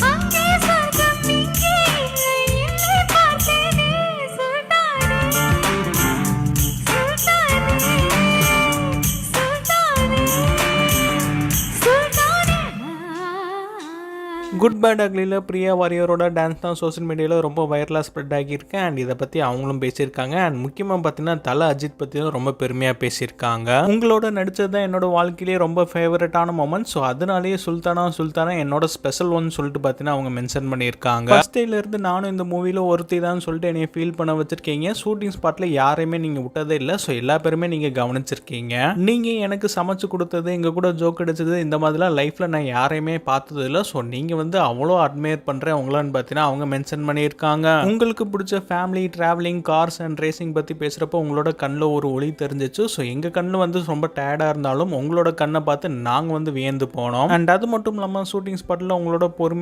அங்கே சொர்க்கம் இங்கே இல்லை இல்லை பார்த்தேனே சுல்தானே சுல்தானே சுல்தானே சுல்தானே. குட் பேட் அக்லியில் பிரியா வாரியரோட டான்ஸ் தான் சோஷியல் மீடியாவில் ரொம்ப வைரலாக ஸ்ப்ரெட் ஆகியிருக்கு. அண்ட் இதை பற்றி அவங்களும் பேசியிருக்காங்க. அண்ட் முக்கியமாக பார்த்தீங்கன்னா தல அஜித் பற்றியும் ரொம்ப பெருமையாக பேசியிருக்காங்க. உங்களோட நடித்தது தான் என்னோட வாழ்க்கையிலேயே ரொம்ப ஃபேவரட்டான மொமெண்ட். ஸோ அதனாலேயே சுல்தானா என்னோட ஸ்பெஷல் ஒன் சொல்லிட்டு பார்த்தீங்கன்னா அவங்க மென்ஷன் பண்ணியிருக்காங்க. ஃபர்ஸ்ட் டேலேருந்து நானும் இந்த மூவியில் ஒருத்தி தான் சொல்லிட்டு என்னை ஃபீல் பண்ண வச்சிருக்கீங்க. ஷூட்டிங் ஸ்பாட்டில் யாரையுமே நீங்கள் விட்டதே இல்லை. ஸோ எல்லா பேருமே நீங்கள் கவனிச்சிருக்கீங்க. நீங்கள் எனக்கு சமைச்சு கொடுத்தது, எங்கள் கூட ஜோக் அடிச்சது, இந்த மாதிரிலாம் லைஃப்பில் நான் யாரையுமே பார்த்தது இல்லை. ஸோ நீங்கள் வந்து அவ்வளோ அட்மையர் பண்ணுறேன் உங்களான்னு பார்த்தீங்கன்னா அவங்க மென்ஷன் பண்ணியிருக்காங்க. உங்களுக்கு பிடிச்ச family, travelling, cars and racing பற்றி பேசுகிறப்போ உங்களோட கண்ணில் ஒரு ஒளி தெரிஞ்சிச்சு. ஸோ எங்கள் கண்ணில் வந்து ரொம்ப டயர்டாக இருந்தாலும் உங்களோட கண்ணை பார்த்து நாங்கள் வந்து வியந்து போனோம். அண்ட் அது மட்டும் இல்லாமல் ஷூட்டிங் ஸ்பாட்டில் உங்களோட பொறுமை